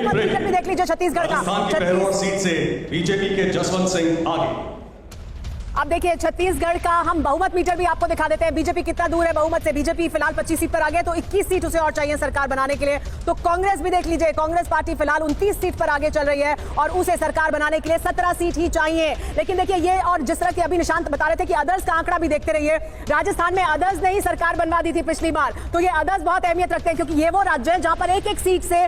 भी देख लीजिए छत्तीसगढ़ का। राजस्थान की बहरौर सीट से बीजेपी के जसवंत सिंह आगे। अब देखिए छत्तीसगढ़ का हम बहुमत मीटर भी आपको दिखा देते हैं। बीजेपी कितना दूर है बहुमत से। बीजेपी फिलहाल 25 सीट पर आगे, तो 21 सीट उसे और चाहिए सरकार बनाने के लिए। तो कांग्रेस भी देख लीजिए, कांग्रेस पार्टी फिलहाल 29 सीट पर आगे चल रही है और उसे सरकार बनाने के लिए 17 सीट ही चाहिए। लेकिन देखिए ये, और जिस तरह की अभी निशांत बता रहे थे कि अदर्स का आंकड़ा भी देखते रहिए। राजस्थान में अदर्स ने ही सरकार बनवा दी थी पिछली बार, तो ये अदर्स बहुत अहमियत रखते हैं क्योंकि ये वो राज्य है जहां पर एक एक सीट से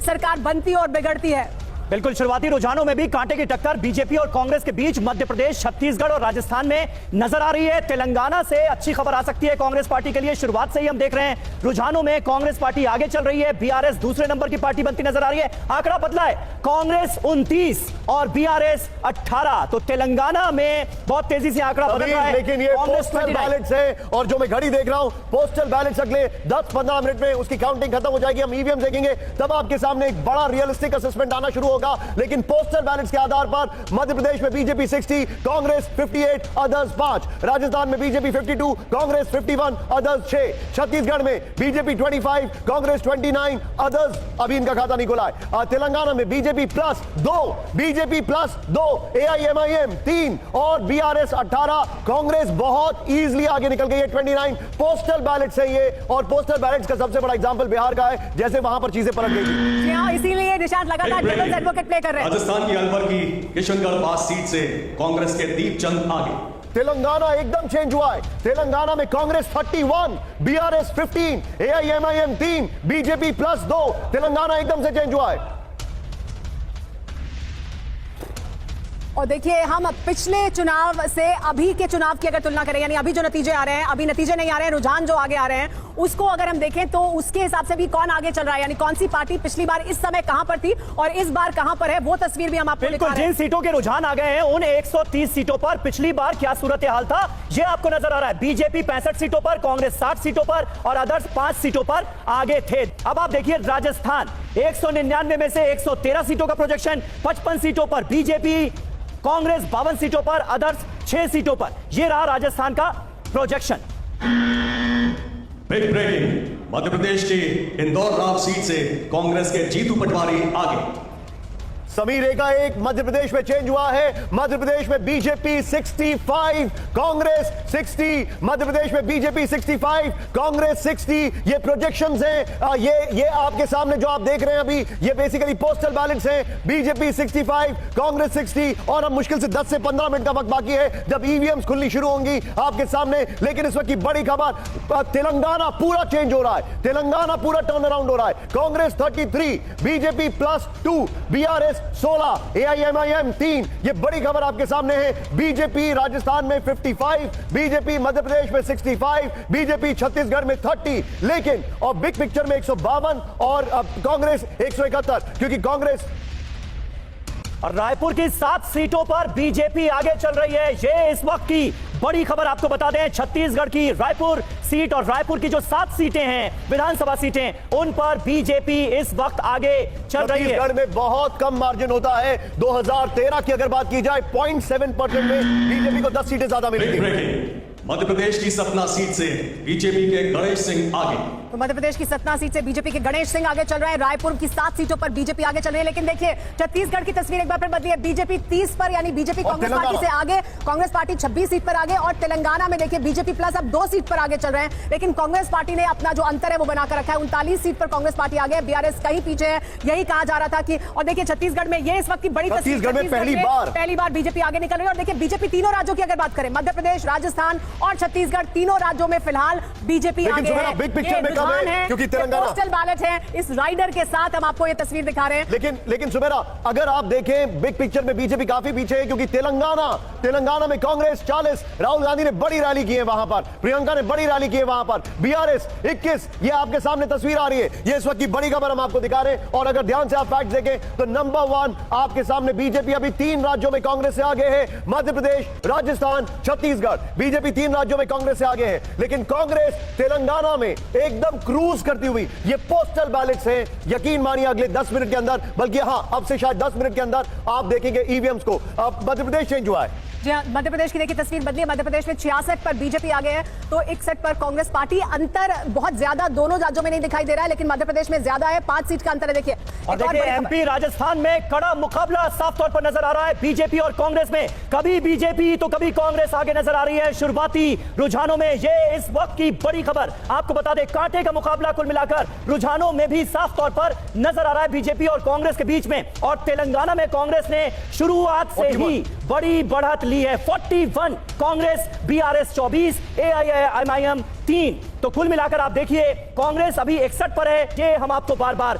सरकार बनती और बिगड़ती है। बिल्कुल, शुरुआती रुझानों में भी कांटे की टक्कर बीजेपी और कांग्रेस के बीच मध्य प्रदेश, छत्तीसगढ़ और राजस्थान में नजर आ रही है। तेलंगाना से अच्छी खबर आ सकती है कांग्रेस पार्टी के लिए। शुरुआत से ही हम देख रहे हैं रुझानों में कांग्रेस पार्टी आगे चल रही है। बीआरएस दूसरे नंबर की पार्टी बनती नजर आ रही है। आंकड़ा बदला है, कांग्रेस 29 और बीआरएस 18। तो तेलंगाना में बहुत तेजी से आंकड़ा बदल रहा है। लेकिन ये पोस्टल बैलेट्स है और जो मैं घड़ी देख रहा हूं, पोस्टल बैलेट्स अगले 10-15 मिनट में उसकी काउंटिंग खत्म हो जाएगी। हम ईवीएम देखेंगे तब आपके सामने एक बड़ा रियलिस्टिक असेसमेंट आना शुरू होगा। लेकिन पोस्टल बैलेट्स के आधार पर मध्य प्रदेश में बीजेपी 60, कांग्रेस 58, अदर्स 5। राजस्थान में बीजेपी 52, कांग्रेस 51, अदर्स 6। छत्तीसगढ़ में बीजेपी 25, कांग्रेस 29, अदर्स अभी इनका खाता नहीं खुला है। तेलंगाना में बीजेपी प्लस 2, एआईएमआईएम 3 और बीआरएस 18। कांग्रेस बहुत इजीली आगे निकल गई है, 29। पोस्टल बैलेट्स है ये, और पोस्टल बैलेट्स का सबसे बड़ा एग्जांपल बिहार का है, जैसे वहां पर चीजें पलट गई थी। इसीलिए निशांत लगातार डेविल्स एडवोकेट प्ले कर रहे हैं। राजस्थान की अलवर की किशनगढ़ पास सीट से कांग्रेस के दीपचंद आगे। तेलंगाना एकदम चेंज हुआ है। तेलंगाना में Congress 31, BRS 15, AIMIM 3, BJP plus 2। Telangana एकदम से चेंज हुआ है। और देखिए हम पिछले चुनाव से अभी के चुनाव की अगर तुलना करें, यानी अभी जो नतीजे आ रहे हैं, अभी नतीजे नहीं आ रहे हैं, रुझान जो आगे आ रहे हैं, उसको अगर हम देखें तो उसके हिसाब से भी कौन आगे चल रहा है, यानी कौन सी पार्टी पिछली बार इस समय कहां पर थी और इस बार कहां पर है, वो तस्वीर भी हम आपको दिखा रहे हैं। जिन सीटों के रुझान आ गए हैं उन 130 सीटों पर पिछली बार क्या सूरत हाल था ये आपको नजर आ रहा है। बीजेपी 65 सीटों पर, कांग्रेस 60 सीटों पर और अदर्स 5 सीटों पर आगे थे। अब आप देखिए राजस्थान 199 में से 113 सीटों का प्रोजेक्शन, 55 सीटों पर बीजेपी, कांग्रेस 52 सीटों पर, अदर्स 6 सीटों पर। यह रहा राजस्थान का projection. Big breaking, Madhya Pradesh की इंदौर राव सीट से कांग्रेस के जीतू पटवारी आगे। समीर रेखा एक मध्य प्रदेश में चेंज हुआ है। मध्य प्रदेश में बीजेपी 65, कांग्रेस 60। मध्य प्रदेश में बीजेपी 65, कांग्रेस 60। ये प्रोजेक्शंस हैं। ये आपके सामने जो आप देख रहे हैं अभी, ये बेसिकली पोस्टल बैलेट्स हैं। बीजेपी 65, कांग्रेस 60। और अब मुश्किल से 10 से 15 मिनट का वक्त बाकी है जब ईवीएम्स खुलनी शुरू होंगी आपके सामने। लेकिन इस वक्त की बड़ी खबर, तेलंगाना पूरा चेंज हो रहा है। तेलंगाना पूरा टर्न अराउंड हो रहा है। Congress 33, BJP plus 2, BRS 16, AIMIM 3। ये बड़ी खबर आपके सामने है। बीजेपी राजस्थान में 55, बीजेपी मध्य प्रदेश में 65, बीजेपी छत्तीसगढ़ में 30। लेकिन और बिग पिक्चर में 152 और कांग्रेस 171, क्योंकि कांग्रेस और रायपुर की 7 सीटों पर बीजेपी आगे चल रही है। ये इस वक्त की बड़ी खबर आपको बता दें। छत्तीसगढ़ की रायपुर सीट और रायपुर की जो 7 सीटें हैं विधानसभा सीटें, उन पर बीजेपी इस वक्त आगे चल रही है। छत्तीसगढ़ में बहुत कम मार्जिन होता है। 2013 की अगर बात की जाए 0.7% में बीजेपी को 10 सीटें ज्यादा मिली थी। मध्य प्रदेश की सतना सीट से बीजेपी के गणेश सिंह आगे। तो मध्य प्रदेश की सतना सीट से बीजेपी के गणेश सिंह आगे चल रहे हैं। रायपुर की 7 सीटों पर बीजेपी आगे चल रही है। लेकिन देखिए छत्तीसगढ़ की तस्वीर एक बार फिर बदली है। बीजेपी 30 पर, यानी बीजेपी कांग्रेस पार्टी से आगे, कांग्रेस पार्टी 26 सीट पर आगे। और तेलंगाना में देखिए बीजेपी प्लस अब 2 सीट पर आगे चल रहे हैं। लेकिन कांग्रेस पार्टी ने अपना जो अंतर है वो बनाकर रखा है। 39 सीट पर कांग्रेस पार्टी आगे, बीआरएस कहीं पीछे है, यही कहा जा रहा था कि। और देखिए छत्तीसगढ़ में ये इस वक्त की बड़ी तस्वीर, छत्तीसगढ़ में पहली बार बीजेपी आगे निकल रही है। और देखिए बीजेपी तीनों राज्यों की अगर बात करें, मध्य प्रदेश, राजस्थान और छत्तीसगढ़, तीनों राज्यों में फिलहाल बीजेपी आगे है। बिग पिक्चर में कब है, क्योंकि तेलंगाना पोस्टल बैलेट है। इस राइडर के साथ हम आपको ये तस्वीर दिखा रहे हैं। लेकिन सुमेरा, अगर आप देखें बिग पिक्चर में बीजेपी काफी पीछे है, क्योंकि तेलंगाना में कांग्रेस 40, राहुल गांधी ने बड़ी रैली की है वहां पर, प्रियंका ने बड़ी रैली की है वहां पर, बीआरएस 21। ये आपके सामने तस्वीर आ रही है। ये इस वक्त की बड़ी खबर हम आपको दिखा रहे हैं। और अगर ध्यान से आप फैक्ट देखें तो नंबर 1 आपके सामने बीजेपी अभी 3 राज्यों में कांग्रेस से आगे है। मध्य प्रदेश, राजस्थान, छत्तीसगढ़, बीजेपी 3 राज्यों में कांग्रेस से आगे है। लेकिन कांग्रेस तेलंगाना में एकदम क्रूज करती हुई, ये पोस्टल बैलेट्स हैं, यकीन मानिए अगले 10 मिनट के अंदर, बल्कि हां अब से शायद 10 मिनट के अंदर आप देखेंगे ईवीएम्स को। अब मध्य प्रदेश चेंज हुआ है। जी हाँ, मध्य प्रदेश की देखिए तस्वीर बदली है। मध्य प्रदेश में 66 पर बीजेपी आगे है तो 61 पर कांग्रेस पार्टी। अंतर बहुत ज्यादा दोनों राज्यों में नहीं दिखाई दे रहा है, लेकिन मध्य प्रदेश में ज्यादा है, 5 सीट का अंतर है। देखिए और देखिए एमपी राजस्थान में कड़ा मुकाबला साफ तौर पर नजर आ रहा है बीजेपी और कांग्रेस में। कभी बीजेपी तो कभी कांग्रेस आगे नजर आ रही है शुरुआती रुझानों में। ये इस वक्त की बड़ी खबर आपको बता दें, कांटे का मुकाबला कुल मिलाकर रुझानों में भी साफ तौर पर नजर आ रहा है बीजेपी और कांग्रेस के बीच में। और तेलंगाना में कांग्रेस ने शुरुआत से ही बड़ी बढ़त ली है, 41 कांग्रेस, बीआरएस 24, एआईएमआईएम 3। तो कुल मिलाकर आप देखिए कांग्रेस अभी 61 पर है। ये हम आपको बार बार